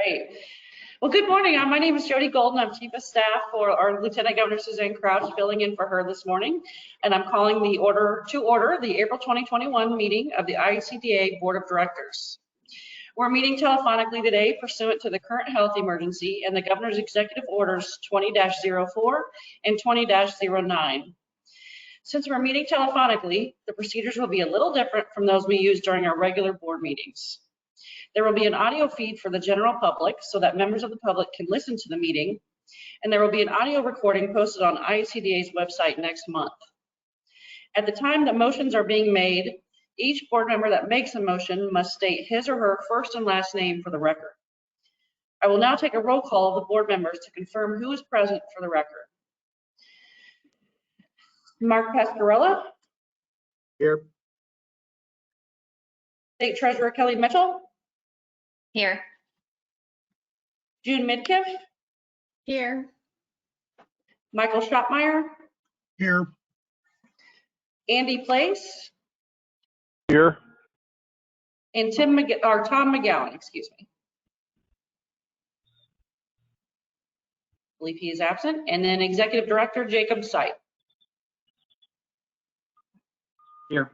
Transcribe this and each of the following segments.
Great. Well, good morning. My name is Jody Golden. I'm Chief of Staff for our Lieutenant Governor Suzanne Crouch, filling in for her this morning. And I'm calling the the April 2021 meeting of the IHCDA Board of Directors. We're meeting telephonically today pursuant to the current health emergency and the Governor's Executive Orders 20-04 and 20-09. Since we're meeting telephonically, the procedures will be a little different from those we use during our regular board meetings. There will be an audio feed for the general public so that members of the public can listen to the meeting, and there will be an audio recording posted on IHCDA's website next month. At the time that motions are being made, each board member that makes a motion must state his or her first and last name for the record. I will now take a roll call of the board members to confirm who is present for the record. Mark Pascarella. Here. State Treasurer Kelly Mitchell. Here. June Midkiff. Here. Michael Schottmeyer. Here. Andy Place. Here. And Tom McGowan, excuse me. I believe he is absent. And then Executive Director Jacob Sight. Here.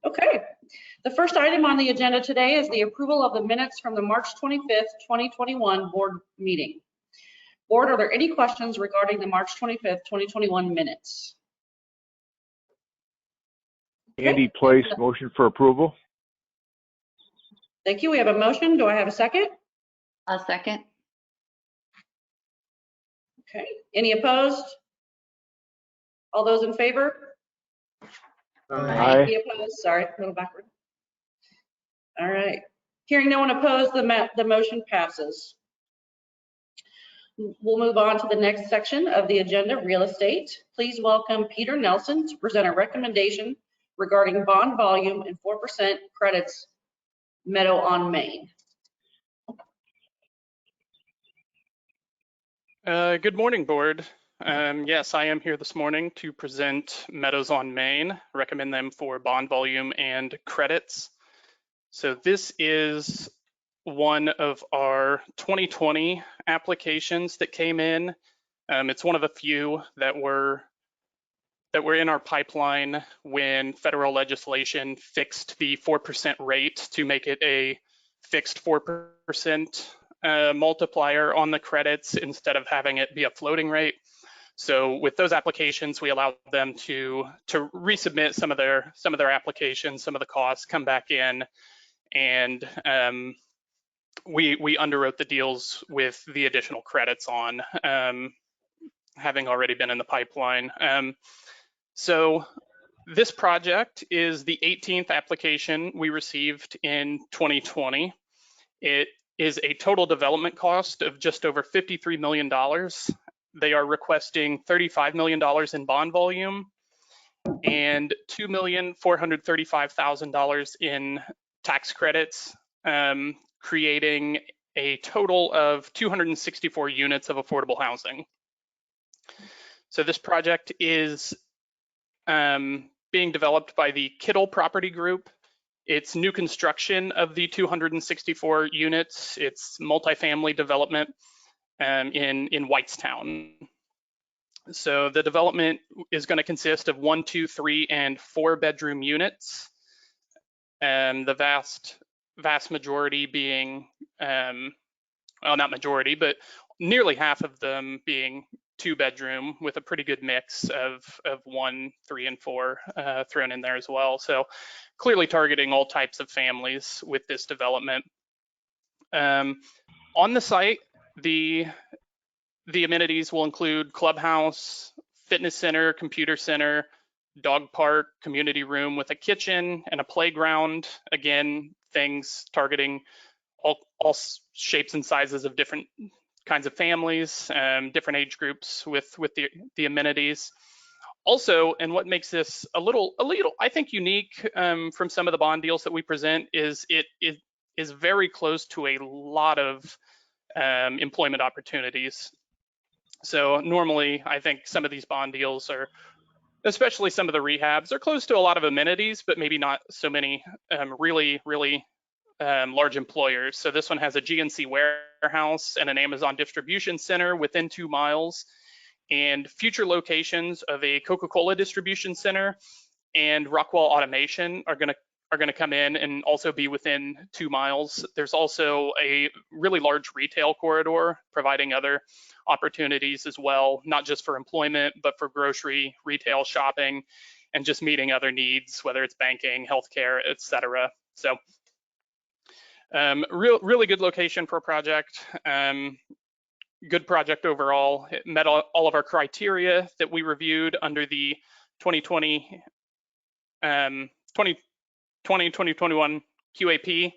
Okay. The first item on the agenda today is the approval of the minutes from the March 25th, 2021 board meeting. Board, are there any questions regarding the March 25th, 2021 minutes? Andy Place, motion for approval. Thank you. We have a motion. Do I have a second? A second. Okay. Any opposed? All those in favor? Aye. Any opposed? Sorry, a little backward. All right. Hearing no one opposed, the motion passes. We'll move on to the next section of the agenda, real estate. Please welcome Peter Nelson to present a recommendation regarding bond volume and 4% credits, Meadow on Maine. Good morning, board. Yes, I am here this morning to present Meadows on Maine, recommend them for bond volume and credits. So this is one of our 2020 applications that came in. It's one of a few that were in our pipeline when federal legislation fixed the 4% rate to make it a fixed 4% multiplier on the credits instead of having it be a floating rate. So with those applications, we allowed them to resubmit some of their applications, some of the costs come back in, and we underwrote the deals with the additional credits on, having already been in the pipeline. So this project is the 18th application we received in 2020. It is a total development cost of just over $53 million. They are requesting $35 million in bond volume and $2,435,000 in tax credits, creating a total of 264 units of affordable housing. So this project is being developed by the Kittle Property Group. It's new construction of the 264 units. It's multifamily development in Whitestown. So the development is going to consist of 1, 2, 3, and 4 bedroom units. The vast majority being, well, not majority, but nearly half of them being 2 bedroom with a pretty good mix of 1, 3, and 4 thrown in there as well. So clearly targeting all types of families with this development. On the site, the amenities will include clubhouse, fitness center, computer center, dog park, community room with a kitchen and a playground. Again, things targeting all shapes and sizes of different kinds of families, different age groups with the amenities. Also, and what makes this a little, I think, unique from some of the bond deals that we present is it is very close to a lot of employment opportunities. So normally, I think some of these bond deals are, especially some of the rehabs, are close to a lot of amenities, but maybe not so many really large employers. So this one has a GNC warehouse and an Amazon distribution center within 2 miles, and future locations of a Coca-Cola distribution center and Rockwell Automation are going to come in and also be within 2 miles. There's also a really large retail corridor providing other opportunities as well, not just for employment, but for grocery, retail, shopping, and just meeting other needs, whether it's banking, healthcare, et cetera. So really good location for a project. Good project overall. It met all of our criteria that we reviewed under the 2020 2021 QAP,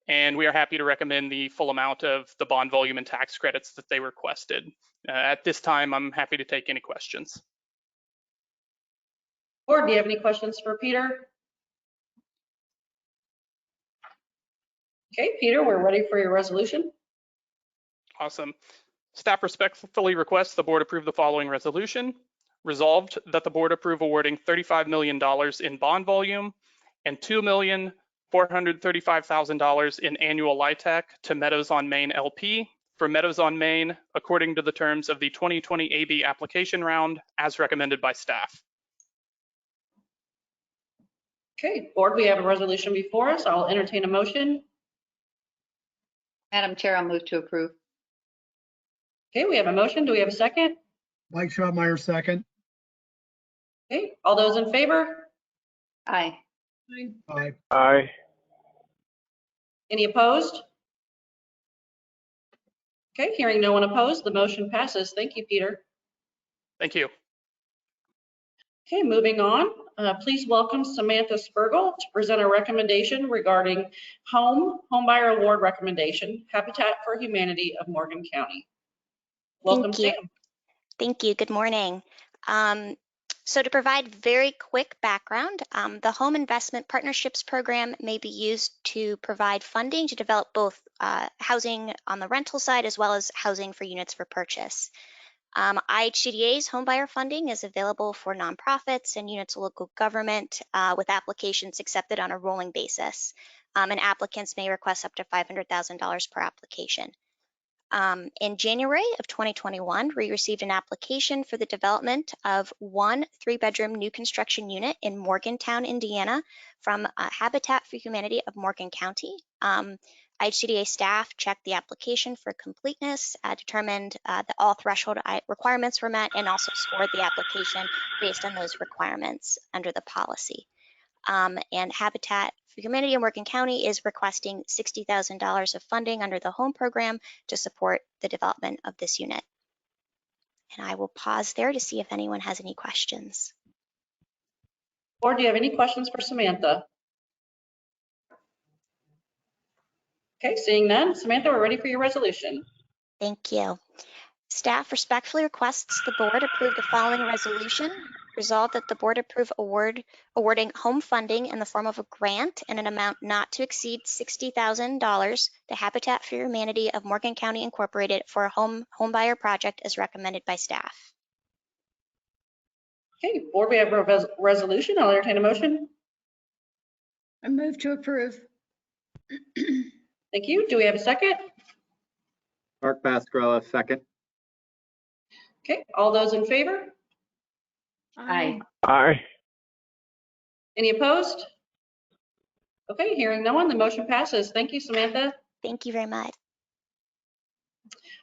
and we are happy to recommend the full amount of the bond volume and tax credits that they requested. At this time, I'm happy to take any questions. Board, do you have any questions for Peter? Okay, Peter, we're ready for your resolution. Awesome. Staff respectfully requests the board approve the following resolution. Resolved that the board approve awarding $35 million in bond volume and $2,435,000 in annual LIHTC to Meadows on Maine LP for Meadows on Maine according to the terms of the 2020 AB application round as recommended by staff. Okay, board, we have a resolution before us. I'll entertain a motion. Madam Chair, I'll move to approve. Okay, we have a motion. Do we have a second? Mike Schotmeyer, second. Okay, all those in favor? Aye. Aye. Aye. Any opposed? Okay, hearing no one opposed, the motion passes. Thank you, Peter. Thank you. Okay, moving on. Please welcome Samantha Spurgel to present a recommendation regarding Homebuyer Award recommendation, Habitat for Humanity of Morgan County. Welcome, Thank you. Sam. Thank you. Good morning. So to provide very quick background, the Home Investment Partnerships Program may be used to provide funding to develop both housing on the rental side as well as housing for units for purchase. IHCDA's homebuyer funding is available for nonprofits and units of local government with applications accepted on a rolling basis. And applicants may request up to $500,000 per application. In January of 2021, we received an application for the development of one 3-bedroom new construction unit in Morgantown, Indiana from Habitat for Humanity of Morgan County. IHCDA staff checked the application for completeness, determined that all threshold requirements were met, and also scored the application based on those requirements under the policy. And Habitat for Humanity in Morgan County is requesting $60,000 of funding under the HOME program to support the development of this unit. And I will pause there to see if anyone has any questions. Board, do you have any questions for Samantha? Okay, seeing none. Samantha, we're ready for your resolution. Thank you. Staff respectfully requests the board approve the following resolution. Resolved that the board approve awarding home funding in the form of a grant in an amount not to exceed $60,000 to Habitat for Humanity of Morgan County Incorporated for a homebuyer project as recommended by staff. Okay, board, we have a resolution. I'll entertain a motion. I move to approve. Thank you. Do we have a second? Mark Bascarella, second. Okay, all those in favor? Aye. Aye. Any opposed? Okay, hearing no one, the motion passes. Thank you, Samantha. Thank you very much.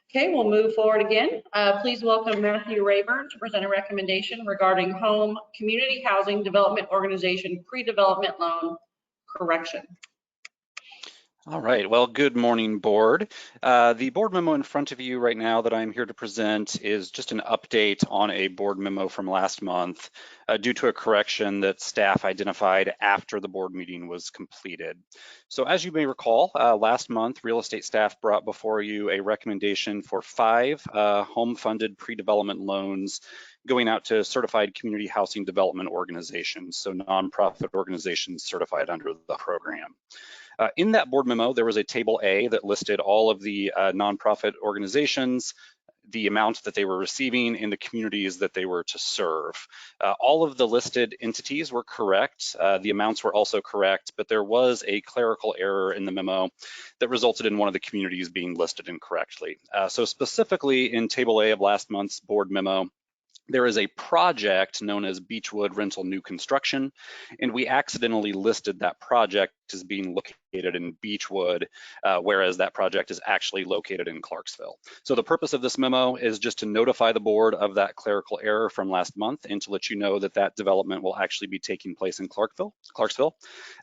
Okay, we'll move forward again. Please welcome Matthew Rayburn to present a recommendation regarding Home Community Housing Development Organization pre-development loan correction. All right, well, good morning, board. The board memo in front of you right now that I'm here to present is just an update on a board memo from last month due to a correction that staff identified after the board meeting was completed. So as you may recall, last month, real estate staff brought before you a recommendation for 5 home-funded pre-development loans going out to certified community housing development organizations, so nonprofit organizations certified under the program. In that board memo, there was a table A that listed all of the nonprofit organizations the amount that they were receiving in the communities that they were to serve. All of the listed entities were correct. The amounts were also correct, but there was a clerical error in the memo that resulted in one of the communities being listed incorrectly. So specifically in Table A of last month's board memo, there is a project known as Beechwood Rental New Construction, and we accidentally listed that project as being located in Beechwood, whereas that project is actually located in Clarksville. So the purpose of this memo is just to notify the board of that clerical error from last month and to let you know that that development will actually be taking place in Clarksville.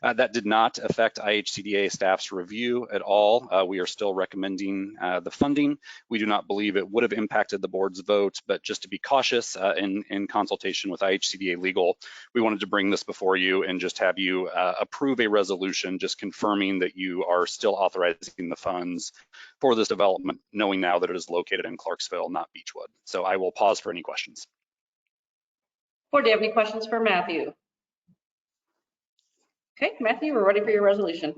That did not affect IHCDA staff's review at all. We are still recommending the funding. We do not believe it would have impacted the board's vote, but just to be cautious, in consultation with IHCDA legal, we wanted to bring this before you and just have you approve a resolution just confirming that you are still authorizing the funds for this development, knowing now that it is located in Clarksville, not Beechwood. So I will pause for any questions. Board, do you have any questions for Matthew? Okay, Matthew, we're ready for your resolution.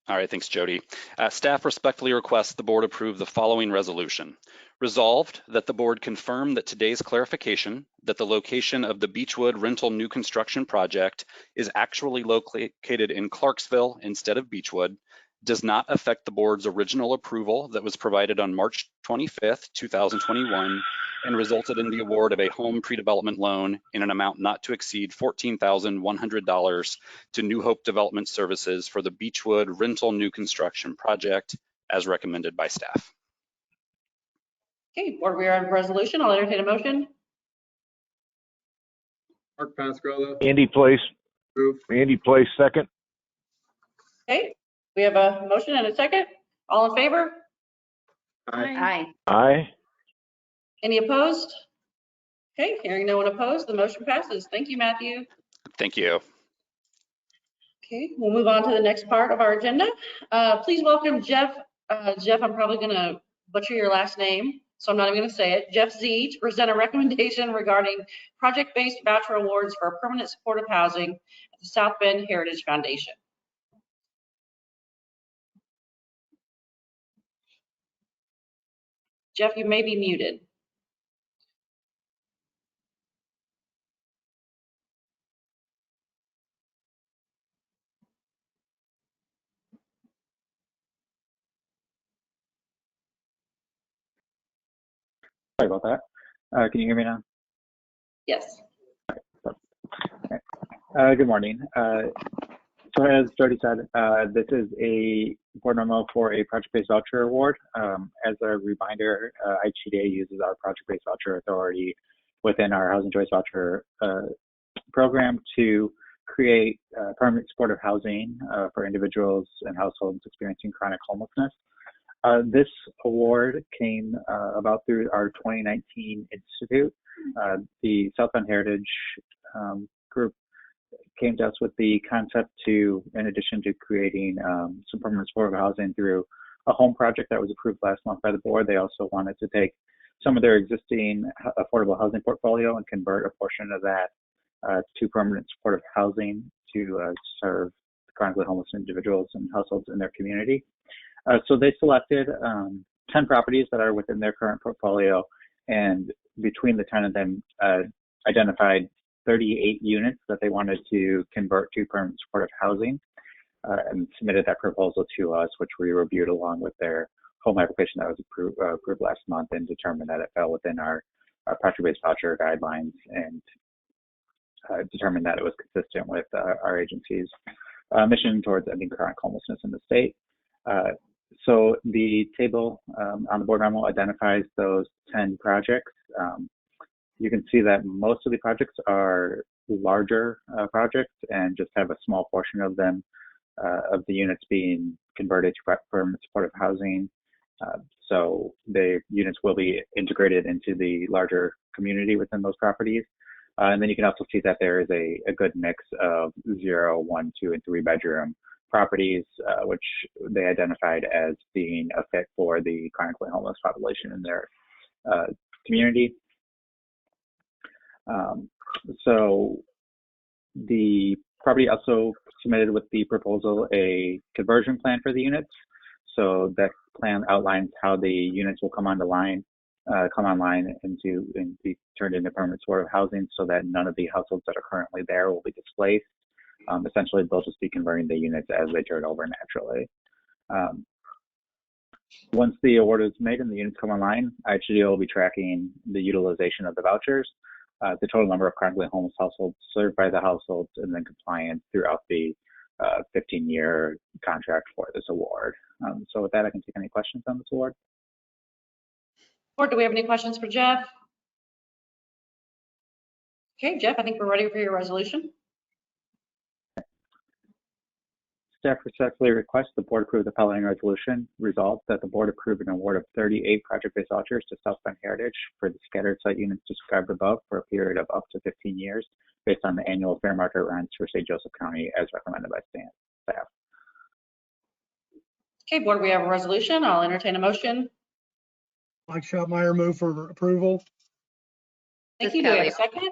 All right, thanks, Jody. Staff respectfully requests the board approve the following resolution. Resolved that the board confirm that today's clarification that the location of the Beechwood Rental New Construction project is actually located in Clarksville instead of Beechwood does not affect the board's original approval that was provided on March 25th, 2021, and resulted in the award of a home pre-development loan in an amount not to exceed $14,100 to New Hope Development Services for the Beechwood Rental New Construction project as recommended by staff. Okay, board, we are on resolution. I'll entertain a motion. Mark Pascarella, Andy Place. approve. Andy Place, second. Okay, we have a motion and a second. All in favor? Aye. Aye. Any opposed? Okay, hearing no one opposed, the motion passes. Thank you, Matthew. Thank you. Okay, we'll move on to the next part of our agenda. Please welcome Jeff. Jeff, I'm probably gonna butcher your last name, so I'm not even gonna say it. Jeff Z to present a recommendation regarding project-based voucher awards for permanent supportive housing at the South Bend Heritage Foundation. Jeff, you may be muted. Sorry about that. Can you hear me now? Yes. Good morning. So as Jody said, this is a board memo for a project-based voucher award. As a reminder, IHCDA uses our project-based voucher authority within our Housing Choice Voucher program to create permanent supportive housing for individuals and households experiencing chronic homelessness. This award came about through our 2019 institute. The South Bend Heritage group came to us with the concept to, in addition to creating some permanent supportive housing through a home project that was approved last month by the board, they also wanted to take some of their existing affordable housing portfolio and convert a portion of that to permanent supportive housing to serve chronically homeless individuals and households in their community. So they selected 10 properties that are within their current portfolio, and between the 10 of them identified 38 units that they wanted to convert to permanent supportive housing and submitted that proposal to us, which we reviewed along with their home application that was approved last month and determined that it fell within our project-based voucher guidelines and determined that it was consistent with our agency's mission towards ending chronic homelessness in the state. So the table on the board memo identifies those 10 projects. You can see that most of the projects are larger projects and just have a small portion of them, of the units being converted to permanent supportive housing. So the units will be integrated into the larger community within those properties. And then you can also see that there is a good mix of 0, 1, 2, and 3 bedroom properties, which they identified as being a fit for the chronically homeless population in their community. So the property also submitted with the proposal a conversion plan for the units. So that plan outlines how the units will come onto line come online and be turned into permanent supportive housing, so that none of the households that are currently there will be displaced. Essentially, they'll just be converting the units as they turn over naturally. Once the award is made and the units come online, IHCDA will be tracking the utilization of the vouchers, the total number of chronically homeless households served by the households, and then compliance throughout the 15-year contract for this award. So with that, I can take any questions on this award. Or do we have any questions for Jeff? Okay, Jeff, I think we're ready for your resolution. Staff respectfully requests the board approve the following resolution. Resolved that the board approve an award of 38 project-based vouchers to South Bend Heritage for the scattered site units described above for a period of up to 15 years based on the annual fair market rents for St. Joseph County as recommended by staff. Okay, board, we have a resolution. I'll entertain a motion. Mike Schotmeyer, move for approval. Thank This you. Do we have a Kelly. second?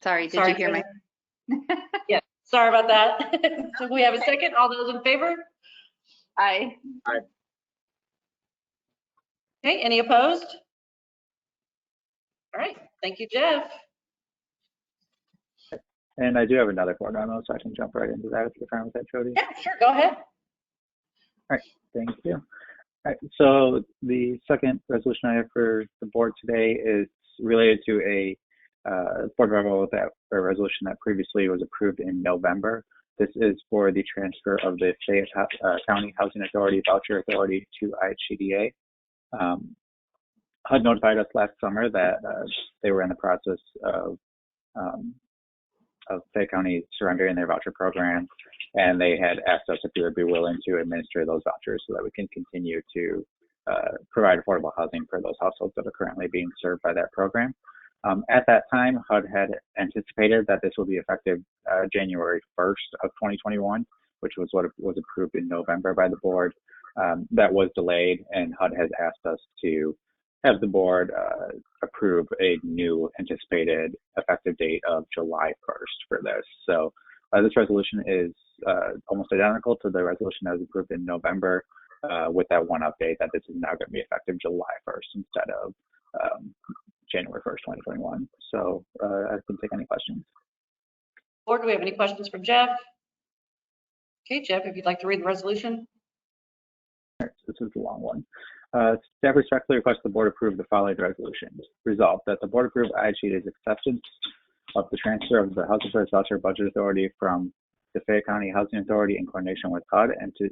Sorry, did Sorry, you hear my? Yeah, sorry about that. So we have a second. All those in favor? Aye. Okay, any opposed? All right, thank you, Jeff. And I do have another board memo, so I can jump right into that if you're fine with that, Jody. Yeah, sure, go ahead. Thank you. All right, so the second resolution I have for the board today is related to a board memo a resolution that previously was approved in November. This is for the transfer of the Fayette County Housing Authority Voucher Authority to IHCDA. HUD notified us last summer that they were in the process of Fayette County surrendering their voucher program, and they had asked us if we would be willing to administer those vouchers so that we can continue to provide affordable housing for those households that are currently being served by that program. At that time, HUD had anticipated that this will be effective January 1st of 2021, which was what was approved in November by the board. That was delayed, and HUD has asked us to have the board approve a new anticipated effective date of July 1st for this. So this resolution is almost identical to the resolution that was approved in November, with that one update that this is now going to be effective July 1st instead of January 1st, 2021. So I can take any questions. Board, do we have any questions for Jeff? Okay, Jeff, if you'd like to read the resolution. All right, so this is a long one. Staff respectfully requests the board approve the following resolutions. Resolved that the board approve IHCDA's acceptance of the transfer of the Housing First Voucher Budget Authority from the Fayette County Housing Authority in coordination with HUD and to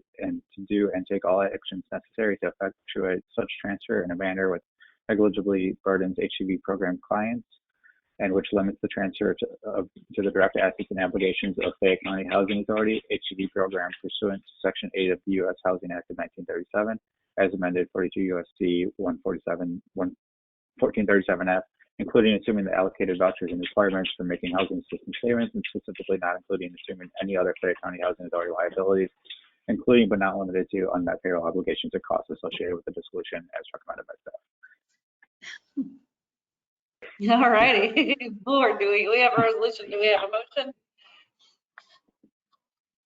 do and take all actions necessary to effectuate such transfer in a manner which negligibly burdens HCV program clients and which limits the transfer to the direct assets and obligations of Fayette County Housing Authority HCV program pursuant to Section 8 of the U.S. Housing Act of 1937, as amended 42 U.S.C. 1437F, including assuming the allocated vouchers and requirements for making housing assistance payments, and specifically not including assuming any other Fayette County Housing Authority liabilities, including but not limited to unmet payroll obligations or costs associated with the dissolution as recommended by staff. All righty. Board, do we have a resolution? Do we have a motion?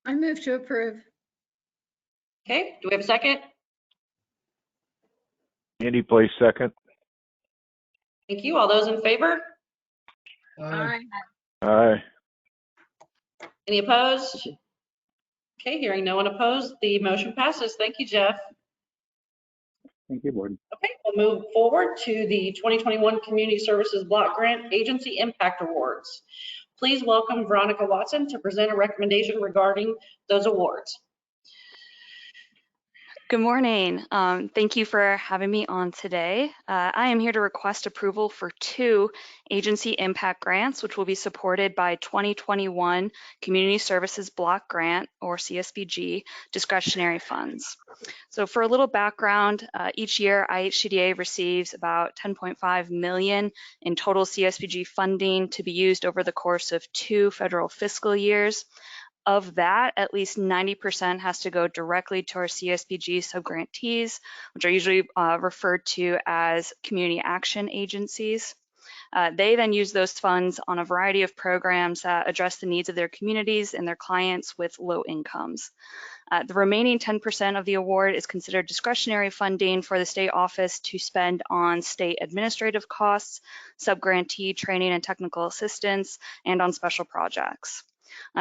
I move to approve. Okay, do we have a second? Andy Place, second. Thank you. All those in favor? Aye. Aye. Any opposed? Okay, hearing no one opposed, the motion passes. Thank you, Jeff. Thank you, board. Okay, we'll move forward to the 2021 Community Services Block Grant Agency Impact Awards. Please welcome Veronica Watson to present a recommendation regarding those awards. Good morning. Thank you for having me on today. I am here to request approval for 2 agency impact grants, which will be supported by 2021 Community Services Block Grant, or CSBG, discretionary funds. So for a little background, each year IHCDA receives about $10.5 million in total CSBG funding to be used over the course of 2 federal fiscal years. Of that, at least 90% has to go directly to our CSBG subgrantees, which are usually referred to as community action agencies. They then use those funds on a variety of programs that address the needs of their communities and their clients with low incomes. The remaining 10% of the award is considered discretionary funding for the state office to spend on state administrative costs, subgrantee training and technical assistance, and on special projects.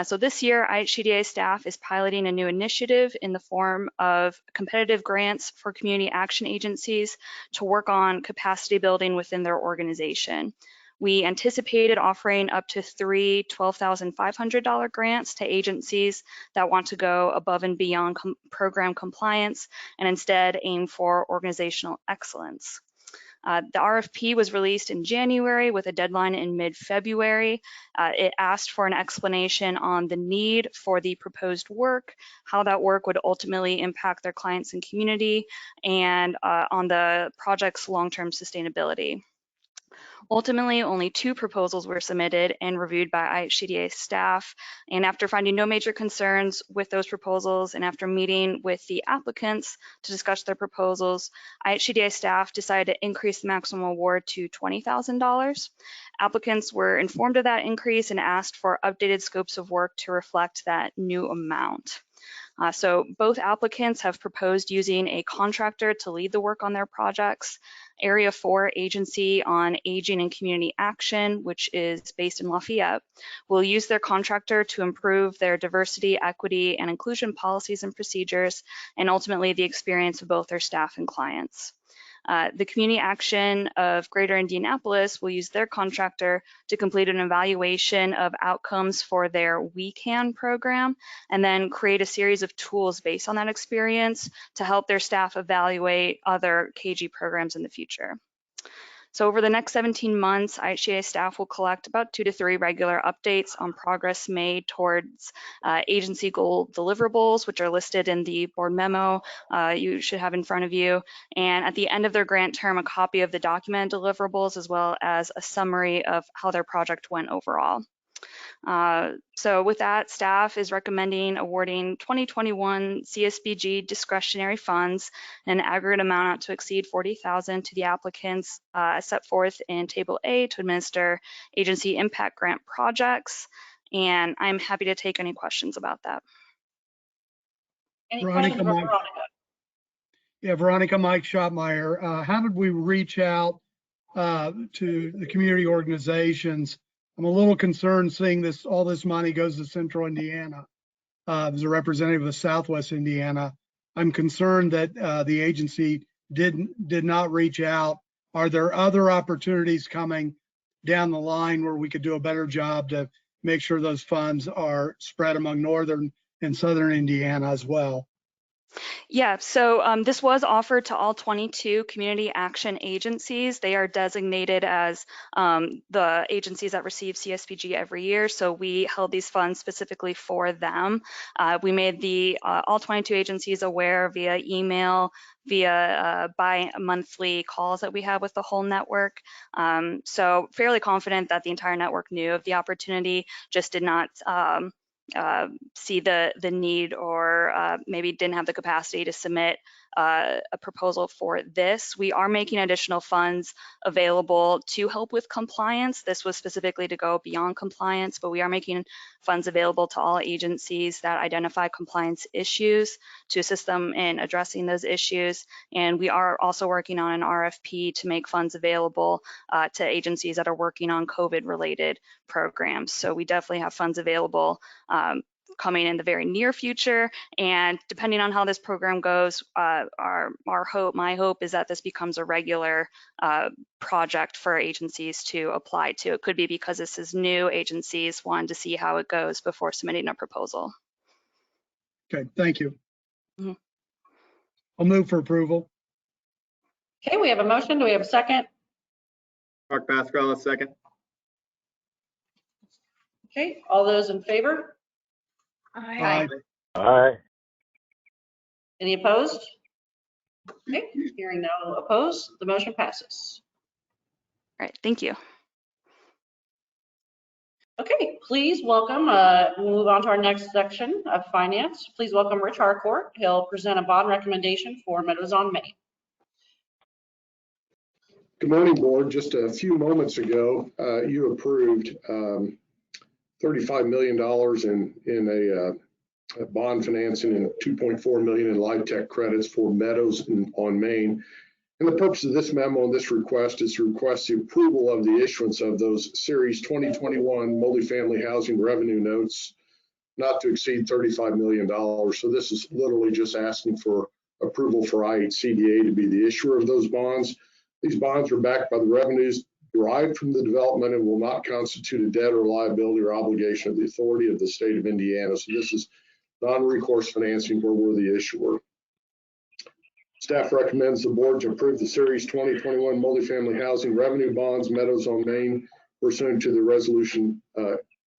So this year, IHCDA staff is piloting a new initiative in the form of competitive grants for community action agencies to work on capacity building within their organization. We anticipated offering up to 3 $12,500 grants to agencies that want to go above and beyond program compliance and instead aim for organizational excellence. The RFP was released in January with a deadline in mid-February. It asked for an explanation on the need for the proposed work, how that work would ultimately impact their clients and community, and on the project's long-term sustainability. Ultimately, only 2 proposals were submitted and reviewed by IHCDA staff. And after finding no major concerns with those proposals and after meeting with the applicants to discuss their proposals, IHCDA staff decided to increase the maximum award to $20,000. Applicants were informed of that increase and asked for updated scopes of work to reflect that new amount. So both applicants have proposed using a contractor to lead the work on their projects. Area 4 Agency on Aging and Community Action, which is based in Lafayette, will use their contractor to improve their diversity, equity, and inclusion policies and procedures, and ultimately the experience of both their staff and clients. The Community Action of Greater Indianapolis will use their contractor to complete an evaluation of outcomes for their We Can program and then create a series of tools based on that experience to help their staff evaluate other KG programs in the future. So over the next 17 months, IHCDA staff will collect about 2 to 3 regular updates on progress made towards agency goal deliverables, which are listed in the board memo you should have in front of you. And at the end of their grant term, a copy of the documented deliverables, as well as a summary of how their project went overall. So with that, staff is recommending awarding 2021 CSBG discretionary funds, an aggregate amount not to exceed $40,000 to the applicants set forth in Table A to administer agency impact grant projects. And I'm happy to take any questions about that. Any Veronica, questions for Mike. Veronica? Yeah, Veronica, Mike Schottmeyer. How did we reach out to the community organizations? I'm a little concerned seeing all this money goes to Central Indiana. As a representative of Southwest Indiana, I'm concerned that the agency did not reach out. Are there other opportunities coming down the line where we could do a better job to make sure those funds are spread among Northern and Southern Indiana as well? Yeah, so this was offered to all 22 community action agencies. They are designated as the agencies that receive CSBG every year. So we held these funds specifically for them. We made the all 22 agencies aware via email, via bi-monthly calls that we have with the whole network. So fairly confident that the entire network knew of the opportunity, just did not see the need or maybe didn't have the capacity to submit a proposal for this. We are making additional funds available to help with compliance. This was specifically to go beyond compliance, but we are making funds available to all agencies that identify compliance issues to assist them in addressing those issues. And we are also working on an RFP to make funds available to agencies that are working on COVID-related programs. So we definitely have funds available coming in the very near future. And depending on how this program goes, my hope is that this becomes a regular project for agencies to apply to. It could be because this is new, agencies wanted to see how it goes before submitting a proposal. Okay, thank you. Mm-hmm. I'll move for approval. Okay, we have a motion. Do we have a second? Mark Pascarella, second. Okay, all those in favor? Aye. Aye. Any opposed? Okay, hearing no opposed, the motion passes. All right, thank you. Okay, please welcome, we'll move on to our next section of finance. Please welcome Rich Harcourt. He'll present a bond recommendation for Meadows on Maine. Good morning, board. Just a few moments ago, you approved $35 million in a bond financing and $2.4 million in live tech credits for Meadows on Maine. And the purpose of this memo and this request is to request the approval of the issuance of those Series 2021 multifamily housing revenue notes not to exceed $35 million. So this is literally just asking for approval for IHCDA to be the issuer of those bonds. These bonds are backed by the revenues derived from the development and will not constitute a debt or liability or obligation of the authority of the state of Indiana. So this is non-recourse financing where we're the issuer. Staff recommends the board to approve the Series 2021 multifamily housing revenue bonds, Meadows on Maine, pursuant to the resolution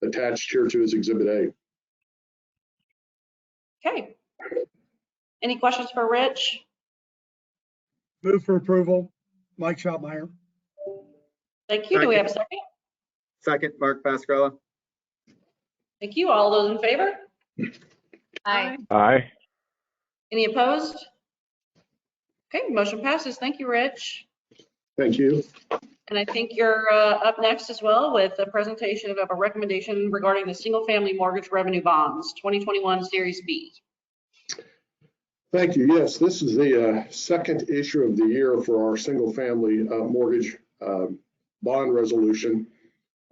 attached here to as Exhibit A. Okay. Any questions for Rich? Move for approval. Mike Schotmeyer. Thank you. Do we have a second? Second, Mark Pascarella. Thank you. All those in favor? Aye. Aye. Any opposed? Okay, motion passes. Thank you, Rich. Thank you. And I think you're up next as well with a presentation of a recommendation regarding the single-family mortgage revenue bonds, 2021 Series B. Thank you. Yes, this is the second issue of the year for our single-family mortgage bond resolution.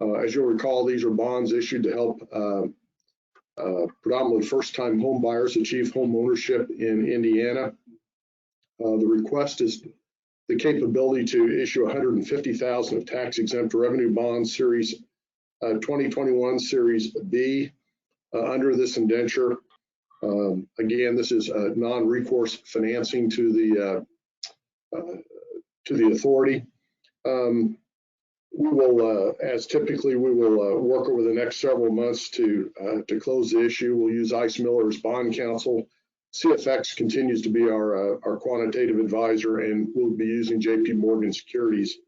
As you'll recall, these are bonds issued to help predominantly first-time home buyers achieve home ownership in Indiana. The request is the capability to issue 150,000 of tax-exempt revenue bonds, Series 2021 Series B, under this indenture. Again, this is non-recourse financing to the authority. We will, as typically, we will work over the next several months to close the issue. We'll use Ice Miller as bond counsel. CFX continues to be our quantitative advisor, and we'll be using JP Morgan Securities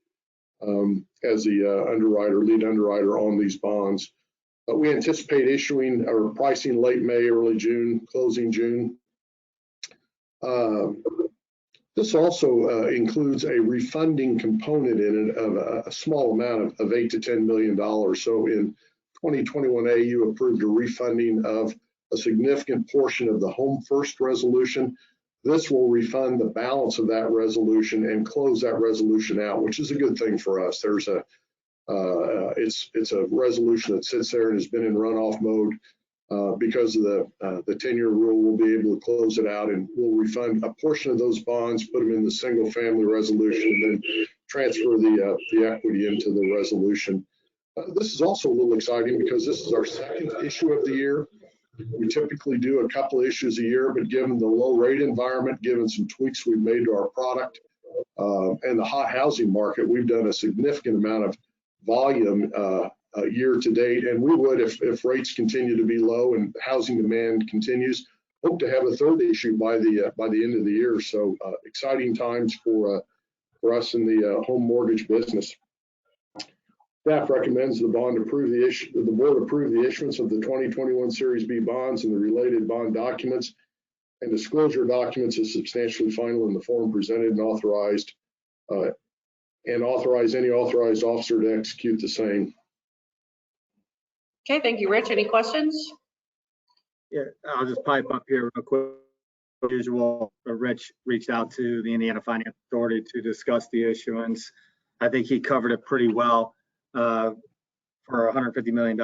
as the lead underwriter on these bonds. We anticipate issuing or pricing late May, early June, closing June. This also includes a refunding component in it of a small amount of $8 to $10 million. So in 2021A, you approved a refunding of a significant portion of the Home First resolution. This will refund the balance of that resolution and close that resolution out, which is a good thing for us. There's it's a resolution that sits there and has been in runoff mode. Because of the 10-year rule, we'll be able to close it out, and we'll refund a portion of those bonds, put them in the single family resolution, and then transfer the equity into the resolution. This is also a little exciting because this is our second issue of the year. We typically do a couple of issues a year, but given the low rate environment, given some tweaks we've made to our product and the hot housing market, we've done a significant amount of volume year to date, and we would, if rates continue to be low and housing demand continues, hope to have a third issue by the end of the year. So exciting times for us in the home mortgage business. Staff recommends the board approve the issuance of the 2021 Series B bonds and the related bond documents and disclosure documents is substantially final in the form presented and authorize any authorized officer to execute the same. Okay, thank you, Rich. Any questions? Yeah, I'll just pipe up here real quick. As usual, Rich reached out to the Indiana Finance Authority to discuss the issuance. I think he covered it pretty well for $150 million,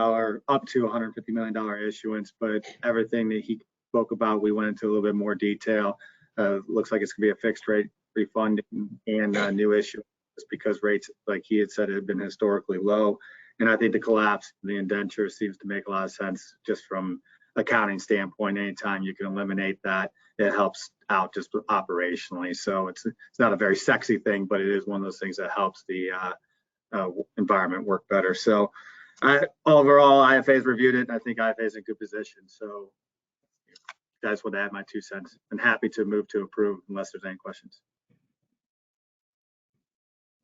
up to $150 million issuance, but everything that he spoke about, we went into a little bit more detail. Looks like it's gonna be a fixed rate refund and new issue, just because rates, like he had said, have been historically low. And I think the collapse of the indenture seems to make a lot of sense just from accounting standpoint. Anytime you can eliminate that, it helps out just operationally. So it's not a very sexy thing, but it is one of those things that helps the environment work better. So overall, IFA's reviewed it, and I think IFA is in good position. So I just want to add my 2 cents. I'm happy to move to approve unless there's any questions.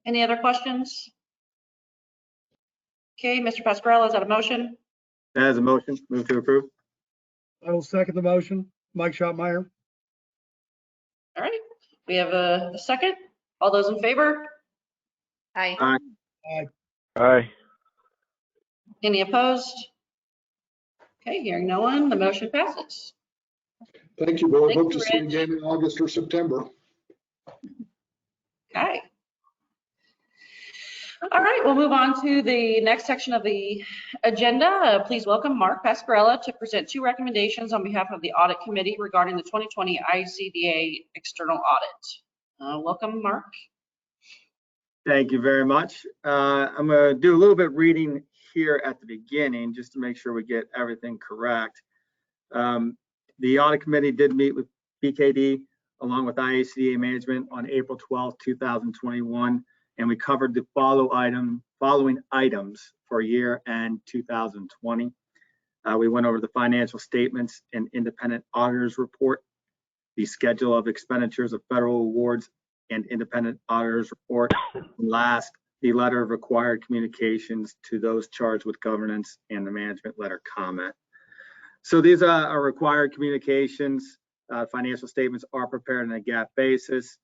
Any other questions? Okay, Mr. Pascarella, is that a motion? That is a motion. Move to approve. I will second the motion. Mike Schotmeyer. All right, we have a second. All those in favor? Aye. Aye. Aye. Any opposed? Okay, hearing no one, the motion passes. Thank you, board. Thank Hope you, to see you Rich. again in August or September. Okay. All right, we'll move on to the next section of the agenda. Please welcome Mark Pascarella to present 2 recommendations on behalf of the Audit Committee regarding the 2020 IHCDA external audit. Welcome, Mark. Thank you very much. I'm going to do a little bit reading here at the beginning just to make sure we get everything correct. The Audit Committee did meet with BKD along with IHCDA management on April 12, 2021. And we covered the following items for year end 2020. We went over the financial statements and independent auditors report, the schedule of expenditures of federal awards and independent auditors report, and last, the letter of required communications to those charged with governance and the management letter comment. So these are required communications. Financial statements are prepared on a GAAP basis.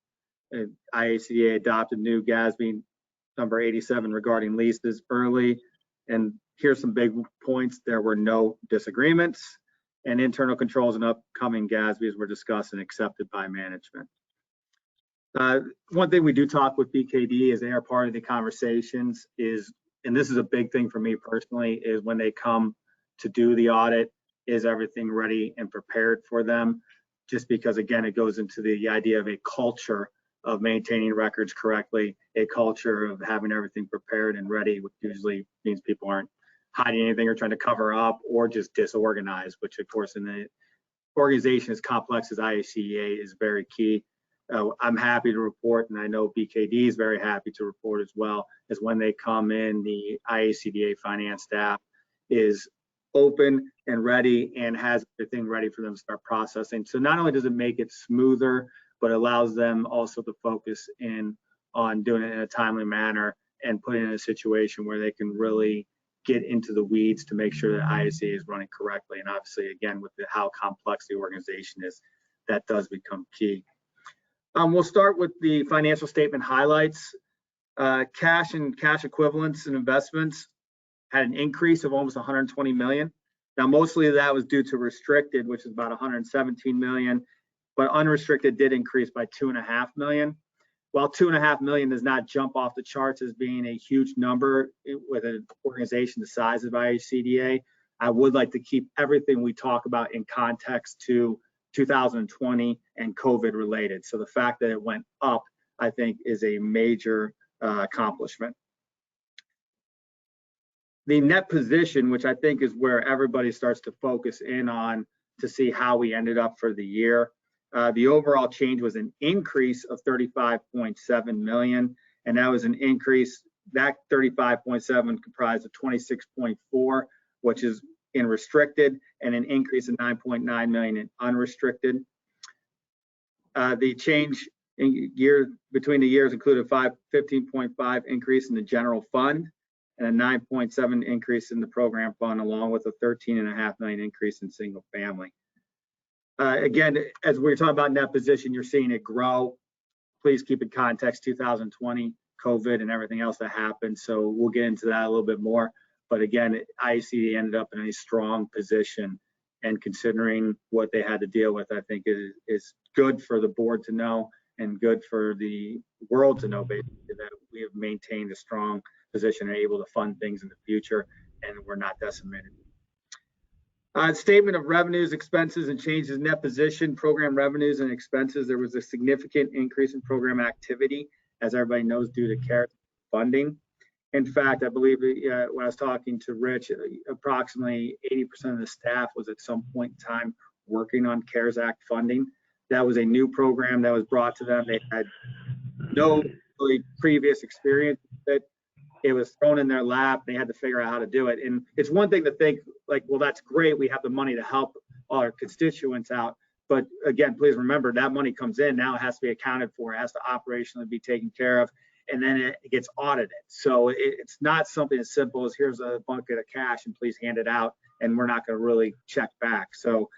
IHCDA adopted new GASB number 87 regarding leases early. And here's some big points. There were no disagreements, and internal controls and upcoming GASBs were discussed and accepted by management. One thing we do talk with BKD is they are part of the conversations and this is a big thing for me personally, is when they come to do the audit, is everything ready and prepared for them? Just because, again, it goes into the idea of a culture of maintaining records correctly, a culture of having everything prepared and ready, which usually means people aren't hiding anything or trying to cover up or just disorganized, which of course in the organization as complex as IHCDA is very key. I'm happy to report, and I know BKD is very happy to report as well, is when they come in, the IHCDA finance staff is open and ready and has everything ready for them to start processing. So not only does it make it smoother, but allows them also to focus in on doing it in a timely manner and put it in a situation where they can really get into the weeds to make sure that IHCDA is running correctly. And obviously, again, with how complex the organization is, that does become key. We'll start with the financial statement highlights. Cash and cash equivalents and investments had an increase of almost 120 million. Now, mostly that was due to restricted, which is about 117 million, but unrestricted did increase by 2.5 million. While 2.5 million does not jump off the charts as being a huge number with an organization the size of IHCDA, I would like to keep everything we talk about in context to 2020 and COVID related. So the fact that it went up, I think, is a major accomplishment. The net position, which I think is where everybody starts to focus in on to see how we ended up for the year. The overall change was an increase of 35.7 million, and that was an increase, that 35.7 comprised of 26.4, which is in restricted, and an increase of 9.9 million in unrestricted. The change in between the years included 15.5 increase in the general fund and a 9.7 increase in the program fund, along with a 13.5 million increase in single family. Again, as we're talking about net position, you're seeing it grow. Please keep in context 2020, COVID, and everything else that happened. So we'll get into that a little bit more. But again, IHCDA ended up in a strong position, and considering what they had to deal with, I think is good for the board to know and good for the world to know, basically, that we have maintained a strong position and able to fund things in the future, and we're not decimated. Statement of revenues, expenses, and changes in net position, program revenues and expenses. There was a significant increase in program activity, as everybody knows, due to CARES funding. In fact, I believe when I was talking to Rich, approximately 80% of the staff was at some point in time working on CARES Act funding. That was a new program that was brought to them. They had no really previous experience with it. It was thrown in their lap. They had to figure out how to do it. And it's one thing to think like, well, that's great. We have the money to help all our constituents out. But again, please remember that money comes in. Now it has to be accounted for. It has to operationally be taken care of. And then it gets audited. So it's not something as simple as here's a bucket of cash and please hand it out. And we're not going to really check back. So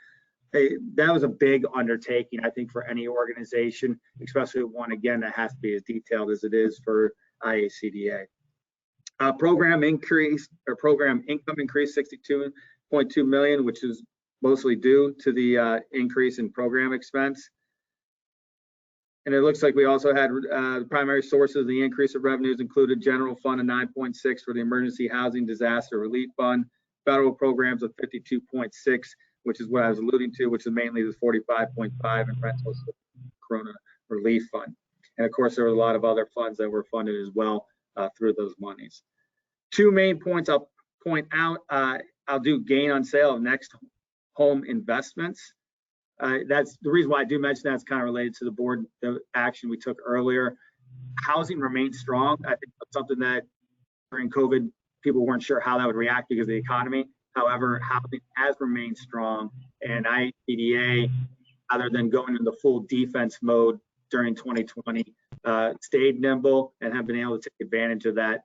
that was a big undertaking, I think, for any organization, especially one, again, that has to be as detailed as it is for IHCDA. Program income increased 62.2 million, which is mostly due to the increase in program expense. And it looks like we also had the primary sources of the increase of revenues included general fund of 9.6 for the Emergency Housing Disaster Relief Fund, federal programs of 52.6, which is what I was alluding to, which is mainly the 45.5 and rentals Corona Relief Fund. And of course, there were a lot of other funds that were funded as well through those monies. Two main points I'll point out. I'll do gain on sale of next home investments. That's the reason why I do mention that's kind of related to the action we took earlier. Housing remains strong. I think that's something that during COVID, people weren't sure how that would react because of the economy. However, housing has remained strong, and IHCDA, other than going into full defense mode during 2020, stayed nimble and have been able to take advantage of that,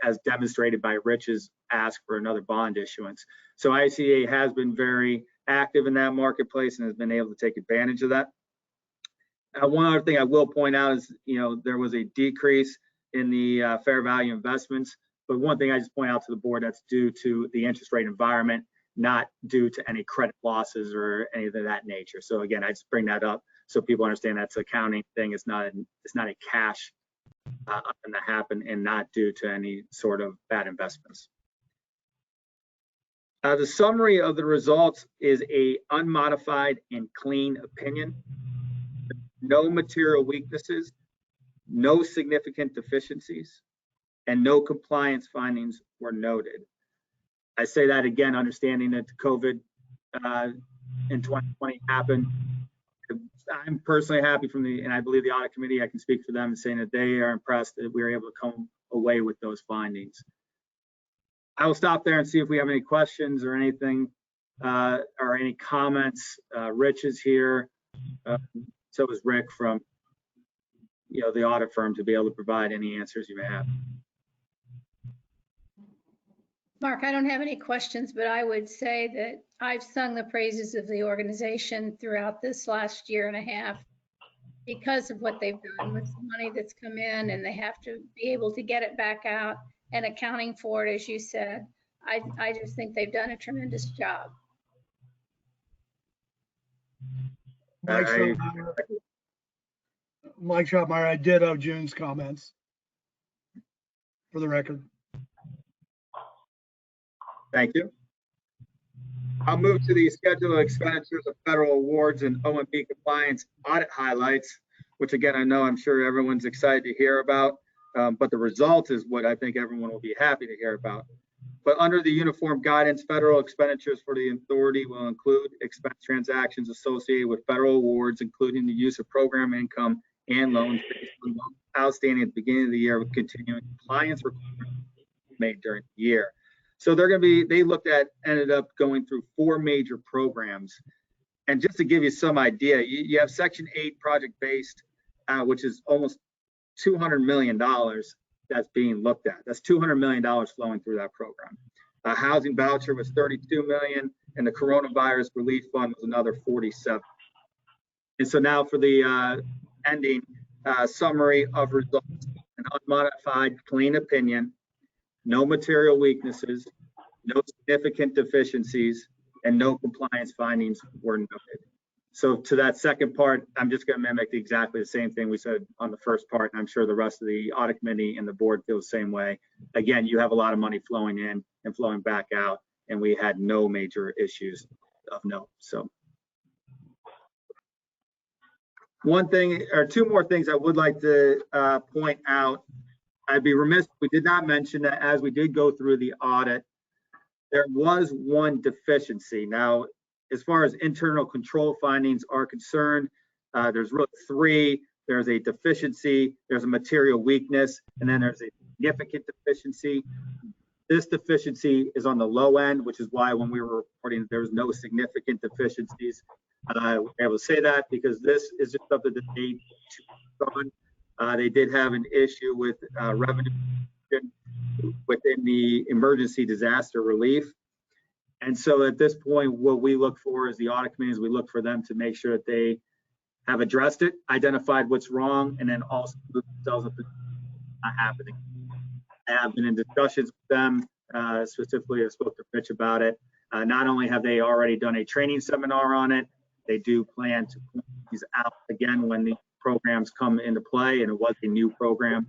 as demonstrated by Rich's ask for another bond issuance. So IHCDA has been very active in that marketplace and has been able to take advantage of that. One other thing I will point out is, there was a decrease in the fair value investments, but one thing I just point out to the board, that's due to the interest rate environment, not due to any credit losses or anything of that nature. So again, I just bring that up so people understand that's an accounting thing. It's not a cash item that happened and not due to any sort of bad investments. The summary of the results is a unmodified and clean opinion. No material weaknesses, no significant deficiencies, and no compliance findings were noted. I say that again, understanding that COVID in 2020 happened. I'm personally happy and I believe the audit committee, I can speak for them in saying that they are impressed that we were able to come away with those findings. I will stop there and see if we have any questions or anything, or any comments. Rich is here. So is Rick from, the audit firm, to be able to provide any answers you may have. Mark, I don't have any questions, but I would say that I've sung the praises of the organization throughout this last year and a half because of what they've done with the money that's come in, and they have to be able to get it back out and accounting for it, as you said. I just think they've done a tremendous job. Mike Schotmeyer, I ditto June's comments for the record. Thank you. I'll move to the schedule of expenditures of federal awards and OMB compliance audit highlights, which again, I'm sure everyone's excited to hear about, but the result is what I think everyone will be happy to hear about. But under the uniform guidance, federal expenditures for the authority will include expense transactions associated with federal awards, including the use of program income and loans based on loans outstanding at the beginning of the year with continuing compliance requirements made during the year. So ended up going through 4 major programs. And just to give you some idea, you have Section 8 project-based, which is almost $200 million that's being looked at. That's $200 million flowing through that program. Housing voucher was $32 million, and the coronavirus relief fund was another $47. And so now for the ending summary of results: an unmodified clean opinion, no material weaknesses, no significant deficiencies, and no compliance findings were noted. So to that second part, I'm just going to mimic exactly the same thing we said on the first part, and I'm sure the rest of the audit committee and the board feel the same way. Again, you have a lot of money flowing in and flowing back out, and we had no major issues of note. So one thing or two more things I would like to point out. I'd be remiss if we did not mention that as we did go through the audit, there was one deficiency. Now, as far as internal control findings are concerned, there's really 3. There's a deficiency, there's a material weakness, and then there's a significant deficiency. This deficiency is on the low end, which is why when we were reporting there was no significant deficiencies, we're able to say that because this is just something that they on. They did have an issue with revenue within the emergency disaster relief. And so at this point, what we look for as the audit committee is we look for them to make sure that they have addressed it, identified what's wrong, and then also move themselves up not happening. I have been in discussions with them, specifically I spoke to Rich about it. Not only have they already done a training seminar on it, they do plan to put these out again when the programs come into play, and it was a new program.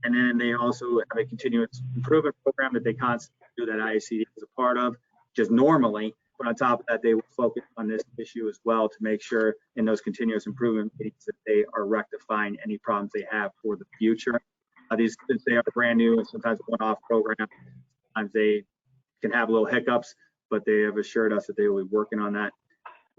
And then they also have a continuous improvement program that they constantly do that IHCDA is a part of, just normally. But on top of that, they will focus on this issue as well to make sure in those continuous improvement meetings that they are rectifying any problems they have for the future. These, since they are brand new and sometimes one-off programs, sometimes they can have little hiccups, but they have assured us that they will be working on that.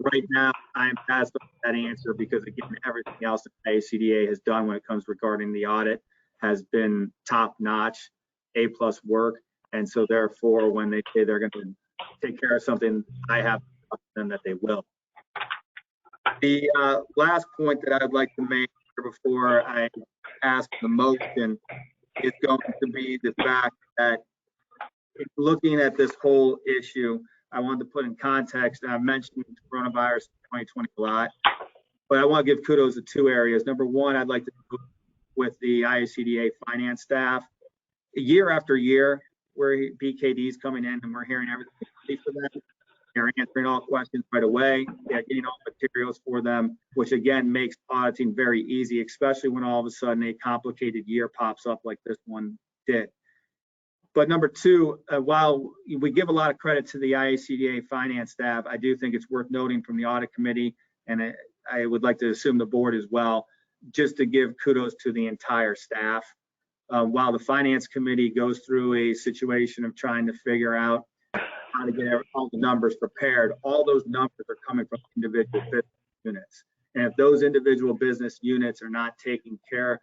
Right now, I'm past that answer because, again, everything else that IHCDA has done when it comes regarding the audit has been top-notch, A+ work. And so therefore, when they say they're going to take care of something, I have them that they will. The last point that I'd like to make before I ask the motion is going to be the fact that looking at this whole issue, I wanted to put in context, and I mentioned coronavirus 2020 a lot, but I want to give kudos to two areas. Number one, I'd like to do with the IHCDA finance staff. Year after year, where BKD is coming in and we're hearing everything for them. They're answering all questions right away. They're getting all materials for them, which again makes auditing very easy, especially when all of a sudden a complicated year pops up like this one did. But number two, while we give a lot of credit to the IHCDA finance staff, I do think it's worth noting from the audit committee, and I would like to assume the board as well, just to give kudos to the entire staff. While the finance committee goes through a situation of trying to figure out how to get all the numbers prepared, all those numbers are coming from individual business units. And if those individual business units are not taking care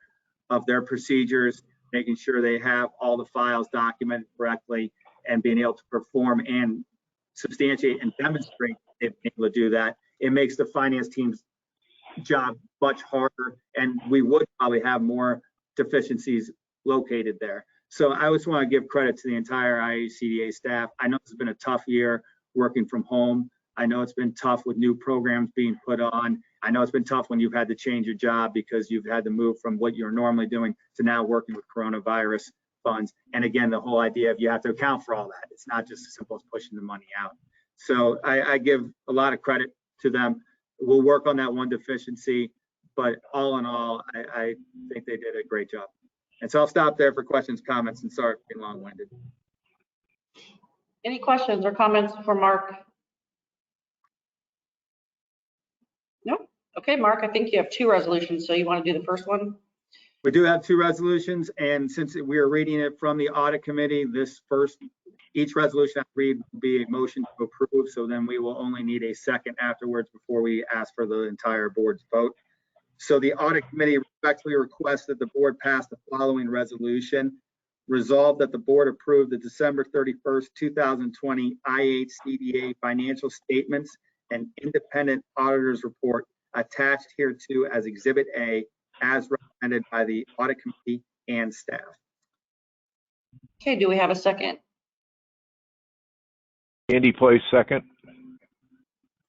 of their procedures, making sure they have all the files documented correctly, and being able to perform and substantiate and demonstrate they've been able to do that, it makes the finance team's job much harder, and we would probably have more deficiencies located there. So I just want to give credit to the entire IHCDA staff. I know it's been a tough year working from home. I know it's been tough with new programs being put on. I know it's been tough when you've had to change your job because you've had to move from what you're normally doing to now working with coronavirus funds. And again, the whole idea of you have to account for all that. It's not just as simple as pushing the money out. So I give a lot of credit to them. We'll work on that one deficiency, but all in all, I think they did a great job. And so I'll stop there for questions, comments, and sorry for being long-winded. Any questions or comments for Mark? No? Okay, Mark, I think you have two resolutions, so you want to do the first one? We do have two resolutions, and since we are reading it from the audit committee, each resolution I read will be a motion to approve, so then we will only need a second afterwards before we ask for the entire board's vote. So the audit committee respectfully requests that the board pass the following resolution. Resolved that the board approve the December 31st, 2020 IHCDA financial statements and independent auditor's report attached hereto as Exhibit A, as recommended by the audit committee and staff. Okay, do we have a second? Andy plays second.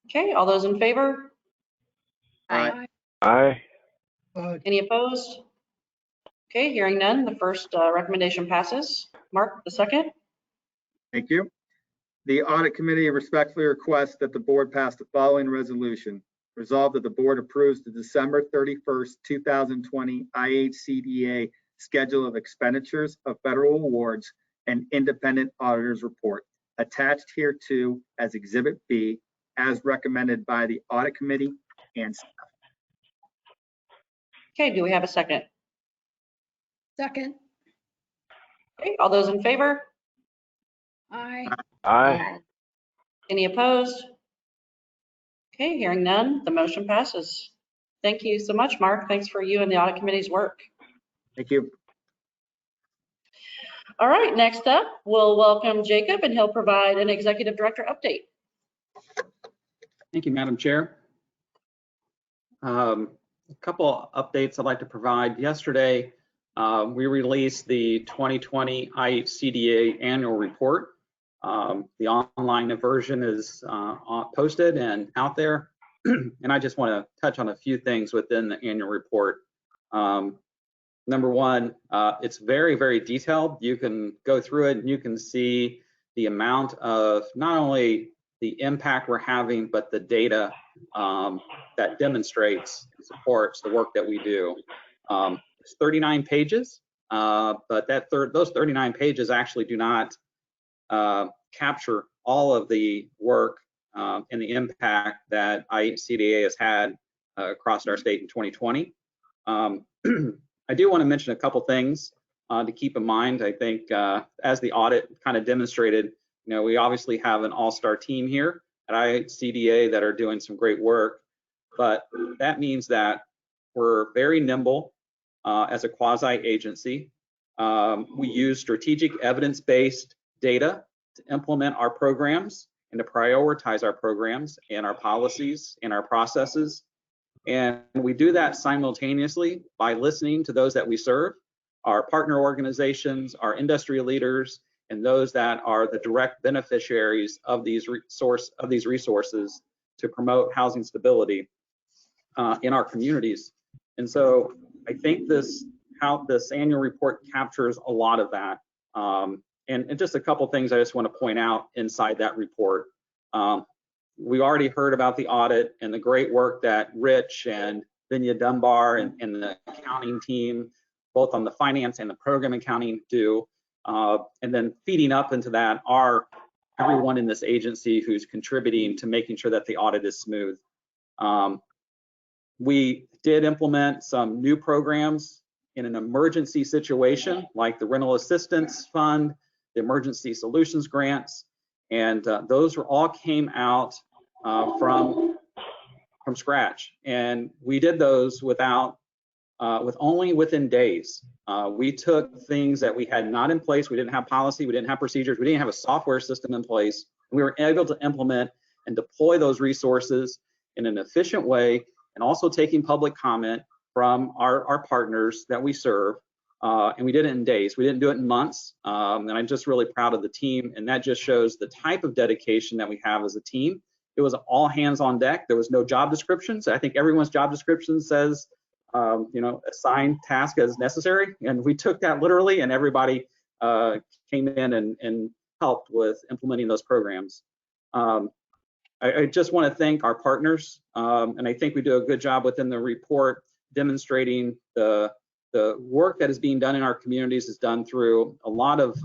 Okay, all those in favor? Aye. Aye. Any opposed? Okay, hearing none, the first recommendation passes. Mark, the second? Thank you. The audit committee respectfully requests that the board pass the following resolution. Resolved that the board approves the December 31st, 2020 IHCDA schedule of expenditures of federal awards and independent auditor's report attached hereto as Exhibit B, as recommended by the audit committee and staff. Okay, do we have a second? Second. Okay, all those in favor? Aye. Aye. Any opposed? Okay, hearing none, the motion passes. Thank you so much, Mark. Thanks for you and the audit committee's work. Thank you. All right, next up, we'll welcome Jacob, and he'll provide an executive director update. Thank you, Madam Chair. A couple updates I'd like to provide. Yesterday, we released the 2020 IHCDA annual report. The online version is posted and out there. And I just want to touch on a few things within the annual report. Number one, it's very, very detailed. You can go through it and you can see the amount of not only the impact we're having, but the data that demonstrates and supports the work that we do. It's 39 pages, but those 39 pages actually do not capture all of the work and the impact that IHCDA has had across our state in 2020. I do want to mention a couple things to keep in mind. I think as the audit kind of demonstrated, we obviously have an all-star team here at IHCDA that are doing some great work, but that means that we're very nimble as a quasi-agency. We use strategic evidence-based data to implement our programs and to prioritize our programs and our policies and our processes. And we do that simultaneously by listening to those that we serve, our partner organizations, our industry leaders, and those that are the direct beneficiaries of these resources to promote housing stability in our communities. And so I think this annual report captures a lot of that. And just a couple things I just want to point out inside that report. We already heard about the audit and the great work that Rich and Vinya Dunbar and the accounting team, both on the finance and the program accounting, do. And then feeding up into that are everyone in this agency who's contributing to making sure that the audit is smooth. We did implement some new programs in an emergency situation, like the Rental Assistance Fund, the Emergency Solutions Grants, and those all came out from scratch. And we did those with only within days. We took things that we had not in place. We didn't have policy, we didn't have procedures, we didn't have a software system in place. We were able to implement and deploy those resources in an efficient way, and also taking public comment from our partners that we serve. And we did it in days. We didn't do it in months. And I'm just really proud of the team. And that just shows the type of dedication that we have as a team. It was all hands on deck. There was no job descriptions. I think everyone's job description says, assign task as necessary. And we took that literally, and everybody came in and helped with implementing those programs. I just want to thank our partners. And I think we do a good job within the report demonstrating the work that is being done in our communities is done through a lot of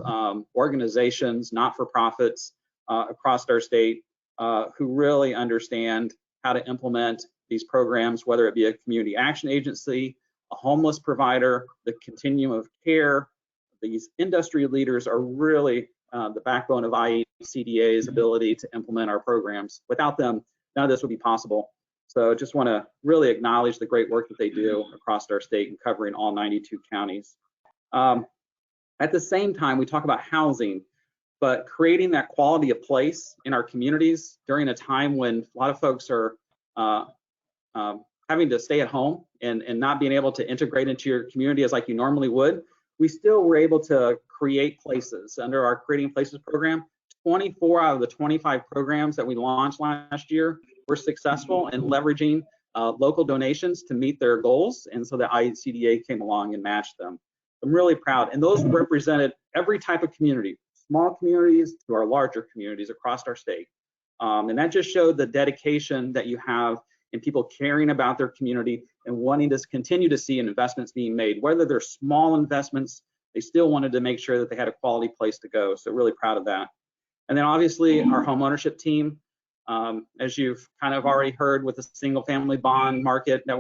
organizations, not-for-profits across our state who really understand how to implement these programs, whether it be a community action agency, a homeless provider, the continuum of care. These industry leaders are really the backbone of IHCDA's ability to implement our programs. Without them, none of this would be possible. So I just want to really acknowledge the great work that they do across our state and covering all 92 counties. At the same time, we talk about housing, but creating that quality of place in our communities during a time when a lot of folks are having to stay at home and not being able to integrate into your community as like you normally would, we still were able to create places under our Creating Places program. 24 out of the 25 programs that we launched last year were successful in leveraging local donations to meet their goals, and so the IHCDA came along and matched them. I'm really proud, and those represented every type of community, small communities to our larger communities across our state. And that just showed the dedication that you have in people caring about their community and wanting to continue to see investments being made. Whether they're small investments, they still wanted to make sure that they had a quality place to go. So really proud of that. And then obviously our home ownership team, as you've kind of already heard with the single family bond market, that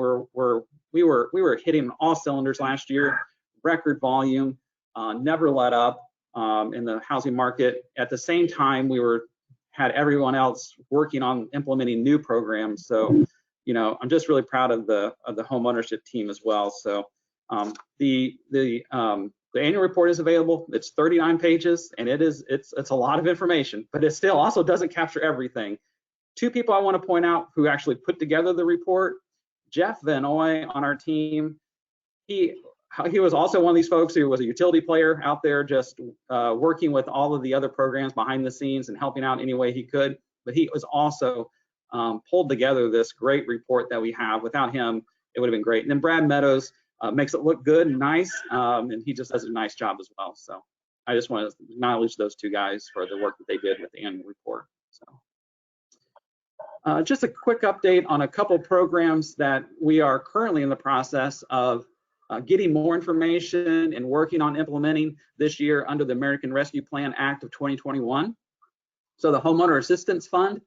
we were hitting all cylinders last year, record volume, never let up in the housing market. At the same time, we had everyone else working on implementing new programs. So, I'm just really proud of the home ownership team as well. So the annual report is available. It's 39 pages, and it's a lot of information, but it still also doesn't capture everything. Two people I want to point out who actually put together the report: Jeff Van Oy on our team. He was also one of these folks who was a utility player out there, just working with all of the other programs behind the scenes and helping out any way he could. But he was also pulled together this great report that we have. Without him, it would have been great. And then Brad Meadows, makes it look good and nice, and he just does a nice job as well. So I just want to acknowledge those two guys for the work that they did with the annual report. So just a quick update on a couple programs that we are currently in the process of getting more information and working on implementing this year under the American Rescue Plan Act of 2021. So the Homeowner Assistance Fund,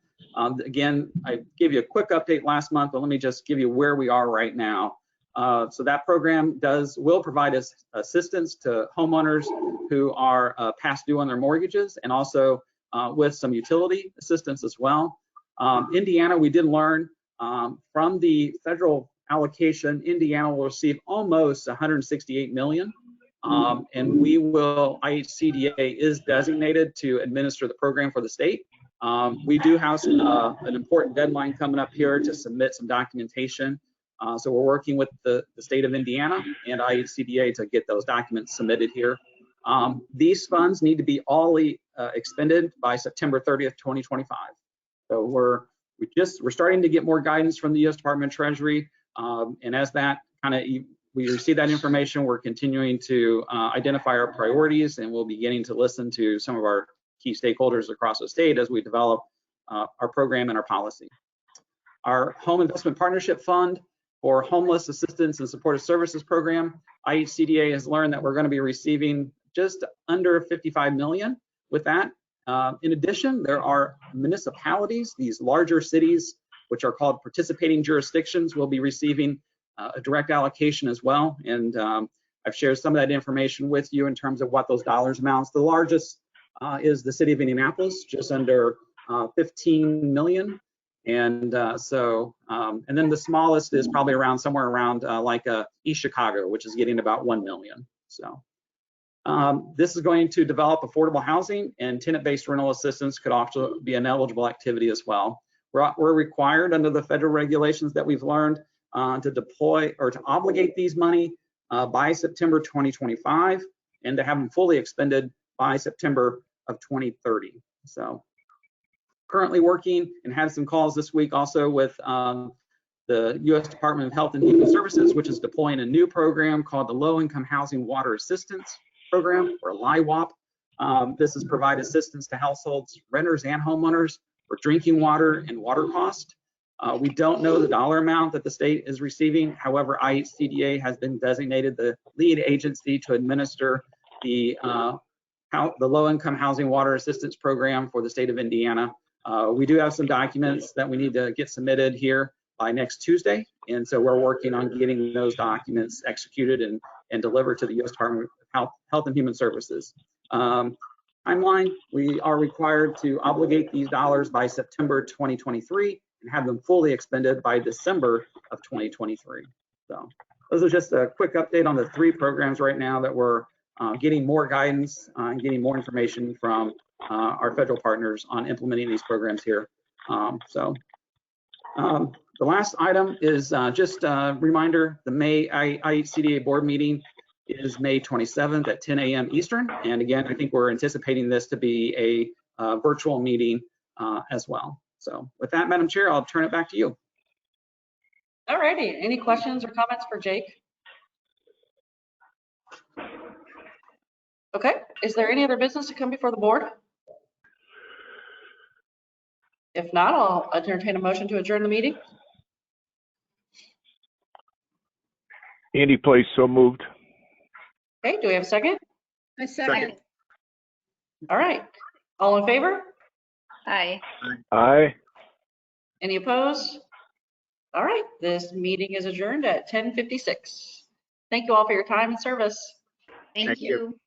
again, I gave you a quick update last month, but let me just give you where we are right now. So that program will provide us assistance to homeowners who are past due on their mortgages, and also with some utility assistance as well. Indiana, we did learn from the federal allocation, Indiana will receive almost 168 million. And IHCDA is designated to administer the program for the state. We do have an important deadline coming up here to submit some documentation. So we're working with the state of Indiana and IHCDA to get those documents submitted here. These funds need to be all expended by September 30th, 2025. So we're starting to get more guidance from the U.S. Department of Treasury, and as that we receive that information, we're continuing to identify our priorities, and we'll be beginning to listen to some of our key stakeholders across the state as we develop our program and our policy. Our Home Investment Partnership Fund for Homeless Assistance and Supportive Services Program, IHCDA has learned that we're going to be receiving just under 55 million with that. In addition, there are municipalities, these larger cities, which are called participating jurisdictions, will be receiving a direct allocation as well. And I've shared some of that information with you in terms of what those dollars amounts. The largest is the city of Indianapolis, just under 15 million. And and then the smallest is probably somewhere around East Chicago, which is getting about 1 million. So this is going to develop affordable housing, and tenant-based rental assistance could also be an eligible activity as well. We're required under the federal regulations that we've learned to deploy or to obligate these money by September 2025, and to have them fully expended by September of 2030. So currently working and had some calls this week also with the U.S. Department of Health and Human Services, which is deploying a new program called the Low Income Housing Water Assistance Program, or LIWAP. This is provide assistance to households, renters and homeowners for drinking water and water cost. We don't know the dollar amount that the state is receiving. However, IHCDA has been designated the lead agency to administer the Low Income Housing Water Assistance Program for the state of Indiana. We do have some documents that we need to get submitted here by next Tuesday, and so we're working on getting those documents executed and delivered to the U.S. Department of Health and Human Services. Timeline, we are required to obligate these dollars by September 2023 and have them fully expended by December of 2023. So those are just a quick update on the 3 programs right now that we're getting more guidance and getting more information from our federal partners on implementing these programs here. The last item is just a reminder, the May IHCDA board meeting is May 27th at 10 a.m. Eastern. And again, I think we're anticipating this to be a virtual meeting as well. So with that, Madam Chair, I'll turn it back to you. All righty. Any questions or comments for Jake? Okay. Is there any other business to come before the board? If not, I'll entertain a motion to adjourn the meeting. Andy Place, so moved. Okay, do we have a second? I second. All right. All in favor? Aye. Aye. Any opposed? All right, this meeting is adjourned at 10:56. Thank you all for your time and service. Thank you.